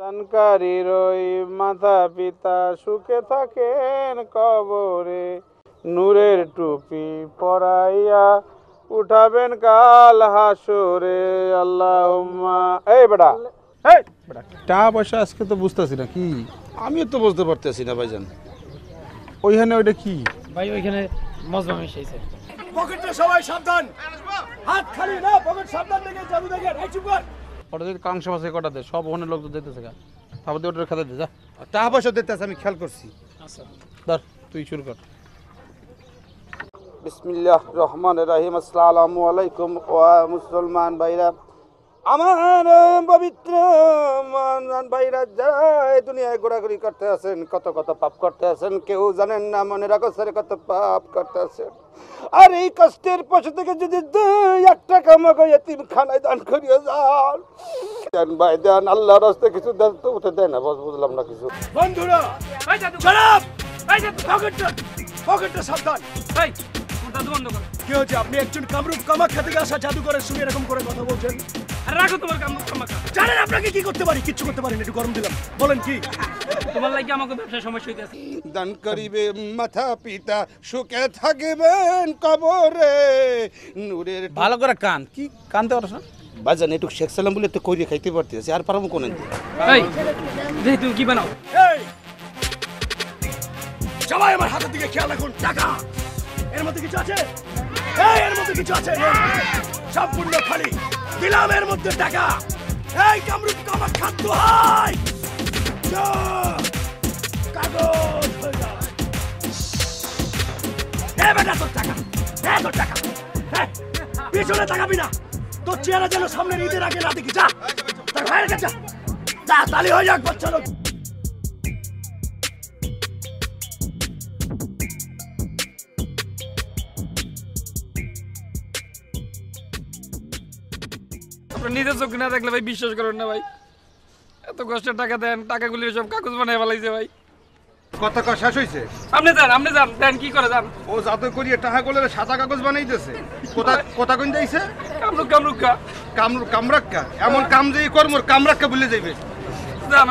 দানকারীর ওই মাতা পিতা সুখে থাকেন কবরে, নূরের টুপি পরাইয়া উঠাবেন কাল হাসরে। আল্লাহুম্মা। এই বেটা, এই বেটা, টাকা পয়সা আজকে তো বুঝতেছি না কি। আমিও তো বুঝতে পারতেছি না ভাইজান। ওইখানে ওইটা কি ভাই? ওইখানে মজমা মিশাইছে। পকেটে সবাই সাবধান, হাত খালি না, পকেট সাবধান দেখে জাদু দেখে। এই চুপ কর। ওটা যদি কাংশ মাসে কটা দে, সব ওখানে লোক তো যেতেছে গা। তারপর দিয়ে ওটার খাতা দে, যা। টাকা পয়সা দিতে আমি খেয়াল করছি। আচ্ছা ধর, তুই শুরু কর। বিসমিল্লাহ রহমান রাহিম। আসসালামু আলাইকুম ওয়া মুসলমান ভাইরা, আমার পবিত্র মুসলমান ভাইরা যারা এই দুনিয়ায় ঘোরাঘুরি করতে আছেন, কত কত পাপ করতে আছেন, কেউ জানেন না। মনে রাখো স্যার, কত পাপ করতে আছেন। আর এই কষ্টের পাশে থেকে যদি 2-1 টাকা মগো এতিমখানায় দান করিয়ে যান, দেন ভাই দেন, আল্লাহর রাস্তায় কিছু দেন তো। উঠে দেয় না, বুঝলাম না কিছু। বন্ধুরা ভাই জাদু চুপ, ভাই জাদু পকেটটা সাবধান। ভাই জাদু বন্ধ করো। কি হচ্ছে? আপনি একজন কামরূপ কামাখ্যা থেকে আসা জাদুকরের সঙ্গে এরকম করে কথা বলছেন? আর রাখো তোমার কামাকা। জানেন আপনাকে কি করতে পারি? কিচ্ছু করতে পারেন, একটু গরম দিলাম। বলেন কি? তোমার লাগি আমাকে ব্যবসায় সমস্যা হইতেছে। দান করিবে মাতা পিতা সুখে থাকবেন কবরে, নূরের। ভালো করে কান, কি কানতে পারছ না? বাজান একটু শেখ সালাম বলে তো কইরে খাইতে পারতেছি, আর পারবো কোন? এই দেখ তুমি কি বানাও। এই সবাই আমার হাতের দিকে খেয়াল রাখুন। টাকা এর মধ্যে কিছু আছে? এই এর মধ্যে কিছু আছে? সম্পূর্ণ খালি দিলাম এর মধ্যে টাকা। এই কামরূপ কামাখ্যা দোহাই, কাগজ হয়ে যাও। এ বেটা তোর টাকা, তোর টাকা। পিছনে তাকাবি না, তোর চেহারা যেন সামনের ঈদের আগে না দেখি। যা তার ভাইয়ের কাছে যা, তালি হয়ে যাক বাচ্চা লোক। আপনার নিজের চোখ না দেখলে ভাই বিশ্বাস করেন না ভাই। এত কষ্টের টাকা দেন, টাকাগুলি সব কাগজ বানিয়ে ফেলাইছে ভাই। কত কা শেষ হইছে? আপনি যান দেন, কি করে যান? ও জাদু করিয়ে টাকা গুলো সাদা কাগজ বানাইতেছে। কোথা কোন যাইছে? কামরুক্কা কামরাক্কা। এমন কাম যেই কর্মর কামরাক্কা বলে যাইবে। যান।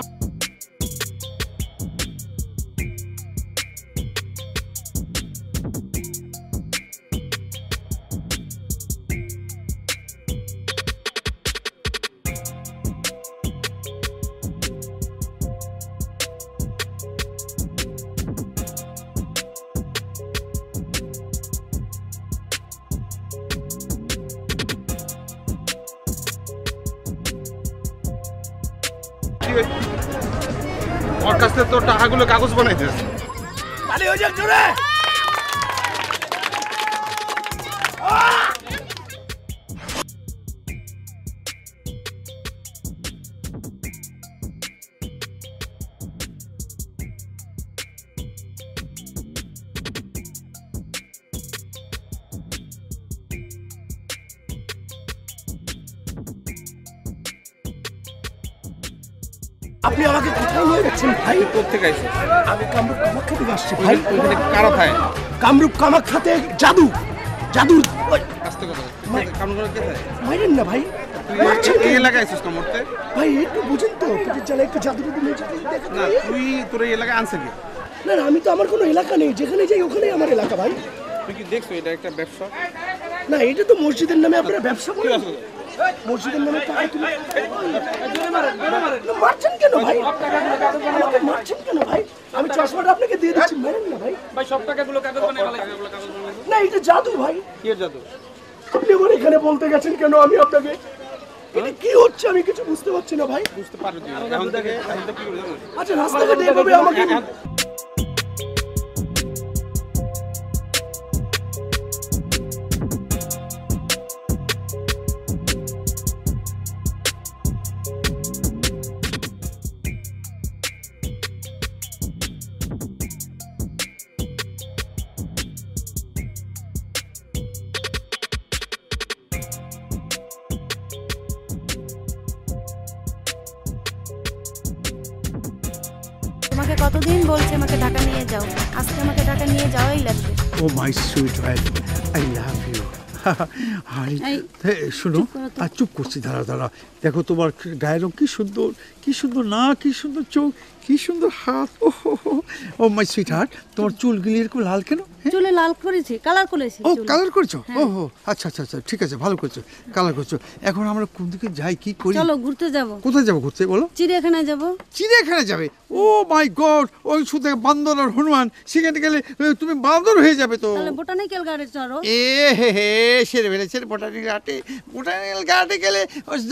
ওর কাছ থেকে তোর টাকাগুলো কাগজ বানাইতেছে। তালি হয়ে যাক জোরে। আপনি আমাকে কোথায় নিয়ে যাচ্ছেন ভাই? কোথেকে আইছিস? আমি কামরূপ কামাখ্যা থেকে আসছি ভাই। ওখানে কারা থাকে? কামরূপ কামাখ্যাতে জাদুর আস্তে কথা। কামরূপ কে থাকে? মাইরেন না ভাই। তুই এই এলাকায় আইছিস কামড়তে? ভাই একটু বুঝেন তো, পেটের জ্বালা একটু জাদু নিয়ে যেতে না, তুই তোর এই এলাকায় আনছে কি? না না, আমি তো আমার কোনো এলাকা নেই, যেখানে যাই ওখানেই আমার এলাকা ভাই। তুই কি দেখছো এটা একটা ব্যবসা? না, এটা তো মসজিদের নামে আপনারা ব্যবসা করেন। মসজিদের নামে টাকা তুলে মারছেন কেন ভাই? আমাকে মারছেন কেন ভাই? আমি চশমাটা আপনাকে দিয়ে দিচ্ছি, মারেন না ভাই। ভাই সব টাকাগুলো কাগজ বানিয়ে ফেলাইছে। না, এটা জাদু ভাই। কি জাদু? আপনি আমার এখানে বলতে গেছেন কেন? আমি আপনাকে এটা কি হচ্ছে আমি কিছু বুঝতে পারছি না ভাই। বুঝতে পারবি তুই এখন থেকে কি করবি জানিস? আচ্ছা, রাস্তাঘাটে এভাবে আমাকে তোমাকে কতদিন বলছে আমাকে ঢাকা নিয়ে যাও, আজকে আমাকে ঢাকা নিয়ে যাওয়াই লাগবে। Oh my sweet wife, I love you. আরে এই, শোনো চুপ করো তো। আর চুপ করছি, দাঁড়া দেখো তোমার গায়ের রং কি সুন্দর না, কি সুন্দর চোখ, কি সুন্দর হাত। ও মাই সুইট হার্ট, তোমার চুলগুলি এরকম লাল কেন? চুলে লাল করেছি, কালার করেছি ও চুলে। কালার করছো? হ্যাঁ। ও আচ্ছা ঠিক আছে, ভালো করছো, কালার করছো। এখন আমরা কোন দিকে যাই, কি করি? চলো ঘুরতে যাব, কোথায় যাবো ঘুরতে বলো? চিড়িয়াখানায় যাব। চিড়িয়াখানা যাবে? ও মাই গড, ওই শুধু বান্দর আর হনুমান, সেখানে গেলে তুমি বান্দর হয়ে যাবে তো। তাহলে বোটানিক্যাল গার্ডেন চলো। হে সেরে ফেলেছে। বোটানিক্যাল গার্ডে গেলে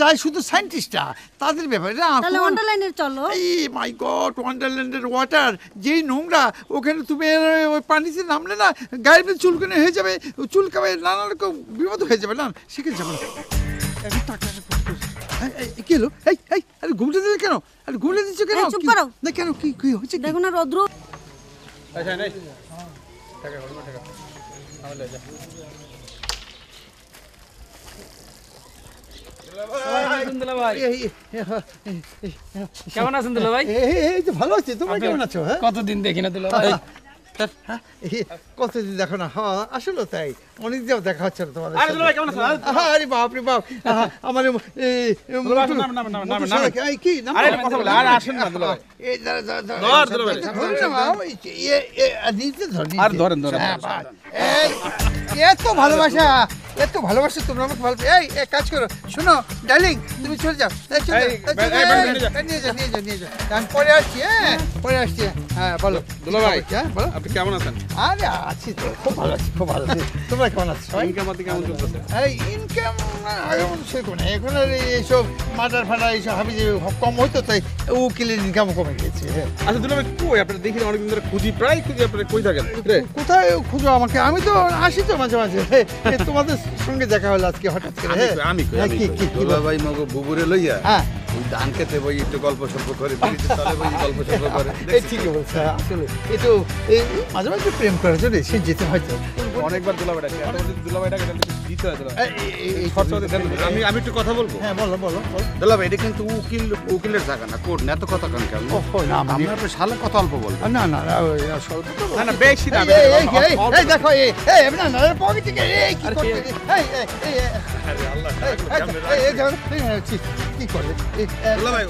যায় শুধু সায়েন্টিস্টরা, তাদের ব্যাপারে না। তাহলে ওয়ান্ডারল্যান্ডে চলো। এই মাই গড, ওয়ান্ডারল্যান্ডের ওয়াটার যেই নোংরা, ওখানে তুমি ওই পানিতে নামলে না গায়ের ভিতরে চুলকানি হয়ে যাবে, চুলকাবে, নানা রকম বিপদ হয়ে যাবে। না সেখানে যাবে না। এখন টাকা কি হলো? আরে ঘুমতে দিলে কেন? আরে ঘুমতে দিচ্ছ কেন? চুপ করো। না কেন, কি হচ্ছে? দেখো না রৌদ্র। কেমন আছেন দুলা ভাই? এই তো ভালো আছি, তোমরা কেমন আছো? হ্যাঁ, কতদিন দেখি না দুলা ভাই। কতদিন দেখো না? হ্যাঁ আসলে তাই, অনেক দিন দেখা হচ্ছে না তোমাদের। আরে দুলা ভাই কেমন আছেন? আরে বাপ রে বাপ, আমার কি নাম? আরে কথা বলে আর আসেন না দুলা ভাই। এই আর ধরেন। এত ভালোবাসা তোমরা আমাকে ভালো। এই এক কাজ করো, শোনো ডার্লিং, তুমি চলে যাও, নিয়ে যাও, আমি পরে আসছি। হ্যাঁ পরে আসছি। হ্যাঁ বলো দুলা ভাই, হ্যাঁ বলো। আপনি কেমন আছেন? আরে আছি তো, খুব ভালো আছি। তোমরা কেমন আছো? ইনকাম পাতি কেমন চলতেছে? এই ইনকাম সেরকম না এখন। আর এইসব মার্ডার ফাটার এইসব হাবি যে কম হইতো, তাই উকিলের ইনকামও কমে গেছে। আচ্ছা দুলা ভাই, কই আপনারা দেখি অনেকদিন ধরে প্রায় খুঁজি, আপনারা কই থাকেন? কোথায় খুঁজো আমাকে? আমি তো আসি তো মাঝে মাঝে। তোমাদের সঙ্গে দেখা হলো আজকে হঠাৎ করে। আমি কি দুলা ভাই মগো বুবুরে লইয়া হ্যাঁ ওই ধান খেতে বই একটু গল্প সল্প করে, ব্রিজের তলে বই গল্প সল্প করে। এই ঠিকই বলছে। আসলে এই তো এই মাঝে মাঝে প্রেম করার জন্য সে যেতে হয়তো। অনেকবার দুলা ভাই ডাকে, দুলা ভাই ডাকে দিতে হয় দুলা ভাই। এই খরচা হতে দেন। আমি একটু কথা বলবো। হ্যাঁ বলো। দুলা ভাই এটা কিন্তু উকিলের জায়গা না, কোর্ট না, এত কথা কান কেন? ওহো না মানে আপনার সালে কথা অল্প বলবো। না ওই স্বল্প তো না না বেশি না। এই দেখো না পকেট থেকে কি করতে? আরে আল্লাহ, কি করে? দুলা ভাই